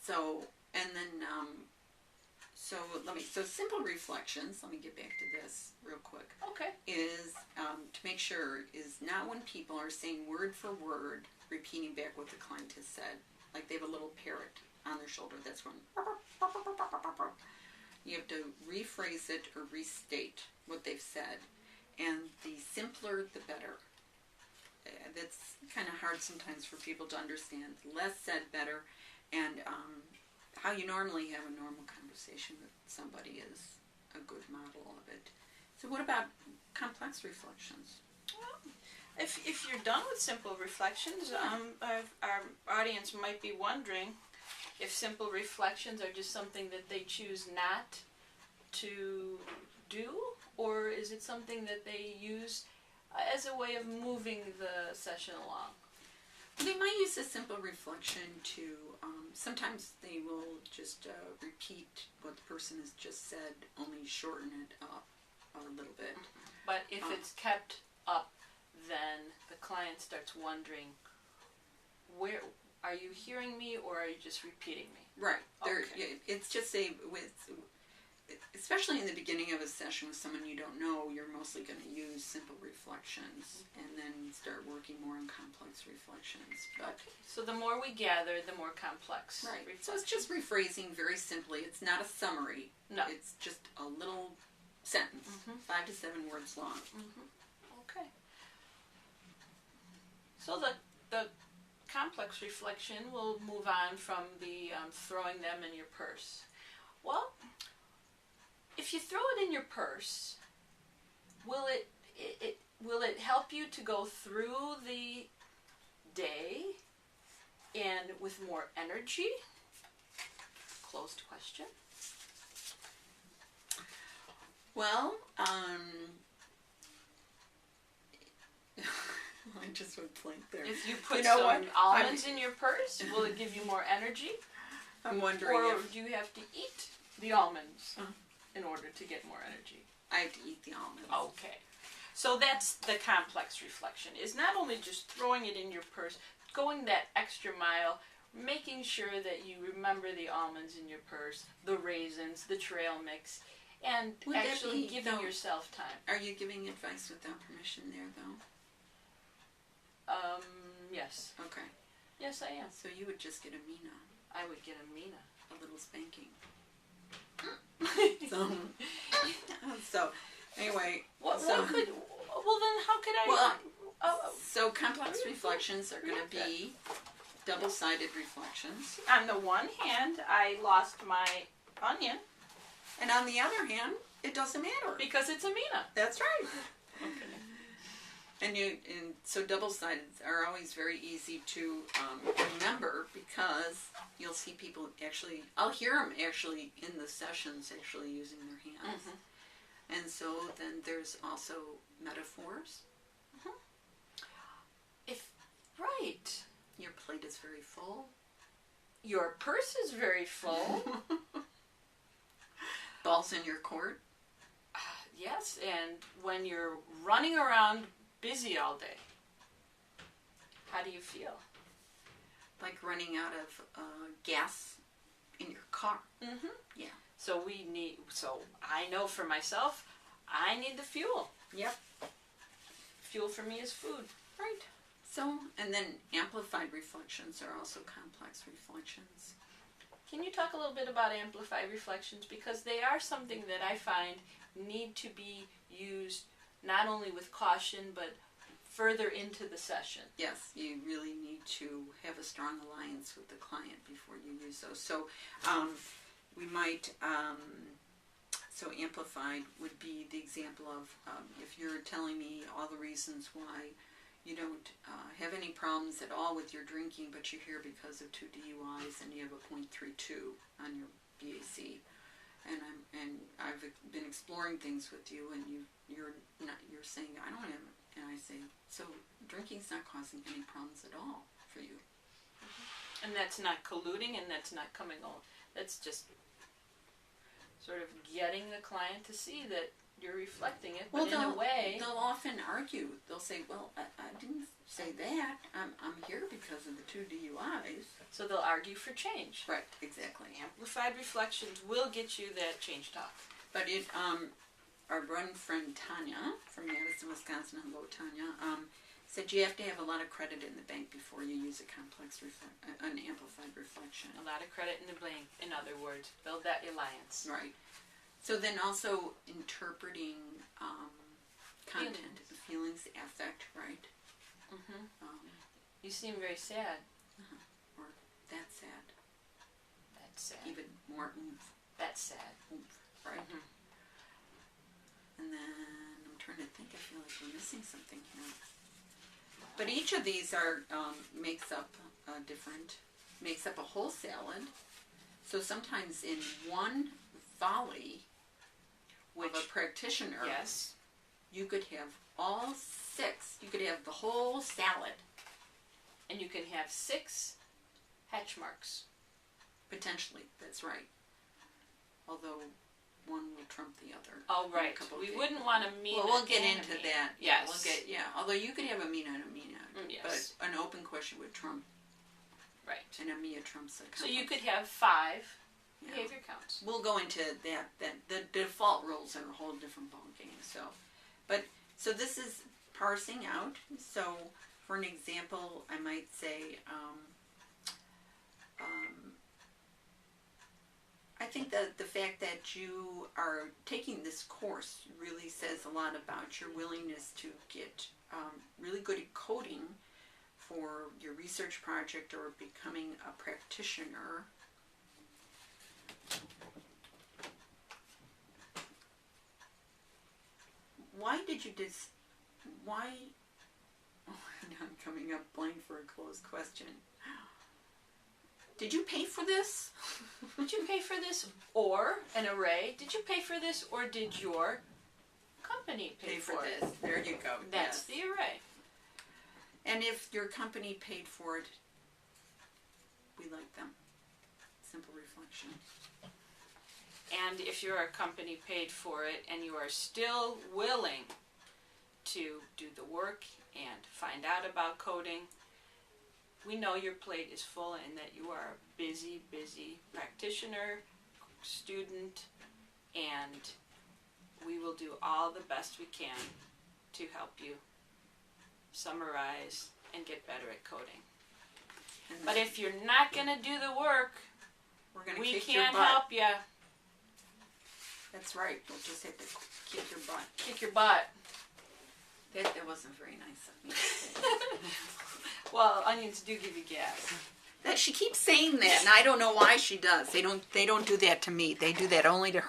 So, and then, so simple reflections, let me get back to this real quick. Okay. Is, to make sure, is not when people are saying word for word, repeating back what the client has said. Like they have a little parrot on their shoulder that's going, you have to rephrase it or restate what they've said. And the simpler, the better. That's kind of hard sometimes for people to understand. Less said, better. And how you normally have a normal conversation with somebody is a good model of it. So what about complex reflections? Well, if you're done with simple reflections, our audience might be wondering if simple reflections are just something that they choose not to do, or is it something that they use as a way of moving the session along? They might use a simple reflection to, sometimes they will just repeat what the person has just said, only shorten it up a little bit. But if it's kept up, then the client starts wondering, where are you hearing me or are you just repeating me? Right. Okay. It's just especially in the beginning of a session with someone you don't know, you're mostly going to use simple reflections and then start working more on complex reflections. But so the more we gather, the more complex. Right. So it's just rephrasing very simply. It's not a summary. No. It's just a little sentence, 5 to 7 words long. Okay. So the complex reflection will move on from the throwing them in your purse. Well, if you throw it in your purse, will it help you to go through the day and with more energy? Closed question. Well, I just went blank there. If you put some almonds in your purse, will it give you more energy? I'm wondering or do you have to eat the almonds in order to get more energy? I have to eat the almonds. Okay. So that's the complex reflection, is not only just throwing it in your purse, going that extra mile, making sure that you remember the almonds in your purse, the raisins, the trail mix, and actually giving yourself time. Are you giving advice without permission there, though? Yes. Okay. Yes, I am. So you would just get a Mina. I would get a Mina. A little spanking. So anyway. Well, then how could I? So complex reflections are going to be double-sided reflections. On the one hand, I lost my onion. And on the other hand, it doesn't matter. Because it's a Mina. That's right. Okay. And so double-sided are always very easy to remember, because you'll see people actually, I'll hear them actually in the sessions actually using their hands. And so then there's also metaphors. Right. Your plate is very full. Your purse is very full. Balls in your court. Yes, and when you're running around busy all day, how do you feel? Like running out of gas in your car. Yeah. So I know for myself, I need the fuel. Yep. Fuel for me is food. Right. So, and then amplified reflections are also complex reflections. Can you talk a little bit about amplified reflections? Because they are something that I find need to be used not only with caution, but further into the session. Yes, you really need to have a strong alliance with the client before you use those. So we might, so amplified would be the example of if you're telling me all the reasons why you don't have any problems at all with your drinking, but you're here because of 2 DUIs and you have a .32 on your BAC. And I've been exploring things with you, and you're saying I don't have, and I say, so drinking's not causing any problems at all for you. And that's not colluding, and that's not coming on. That's just sort of getting the client to see that you're reflecting it, Well, but in a way, they'll often argue. They'll say, "Well, I didn't say that. I'm here because of the 2 DUIs." so they'll argue for change. Right. Exactly. Amplified reflections will get you that change talk. But our one friend Tanya from Madison, Wisconsin, hello Tanya, said you have to have a lot of credit in the bank before you use an amplified reflection. A lot of credit in the bank, in other words. Build that alliance. Right. So then also interpreting content, feelings, affect, right? Mm-hmm. You seem very sad. Or that's sad. That's sad. Even more oomph. That's sad. Oomph, right? Mm-hmm. And then I'm trying to think. I feel like we're missing something here. But each of these are makes up a whole salad. So sometimes in one volley with a practitioner, yes, you could have all 6. You could have the whole salad. And you can have 6 hatch marks. Potentially, that's right. Although one will trump the other. Oh, right. We wouldn't want to mean. Well, we'll get into that. Yes. Although you could have a Mina and a Mina. Yes. But an open question would trump. Right. And a Mia trumps a complex. So you could have 5 behavior counts. We'll go into that. The default rules are a whole different ballgame. So this is parsing out. So for an example, I might say, I think that the fact that you are taking this course really says a lot about your willingness to get really good at coding for your research project or becoming a practitioner. Why did you why, oh, now I'm coming up blank for a closed question. Did you pay for this? Did you pay for this? Or an array, did you pay for this or did your company pay for this? There you go. That's the array. And if your company paid for it, we like them. Simple reflection. And if your company paid for it and you are still willing to do the work and find out about coding, we know your plate is full and that you are a busy, busy practitioner, student, and we will do all the best we can to help you summarize and get better at coding. But if you're not going to do the work, we can't help you. That's right. We'll just have to kick your butt. Kick your butt. That wasn't very nice of me. Well, onions do give you gas. That she keeps saying that, and I don't know why she does. They don't do that to me. They do that only to her.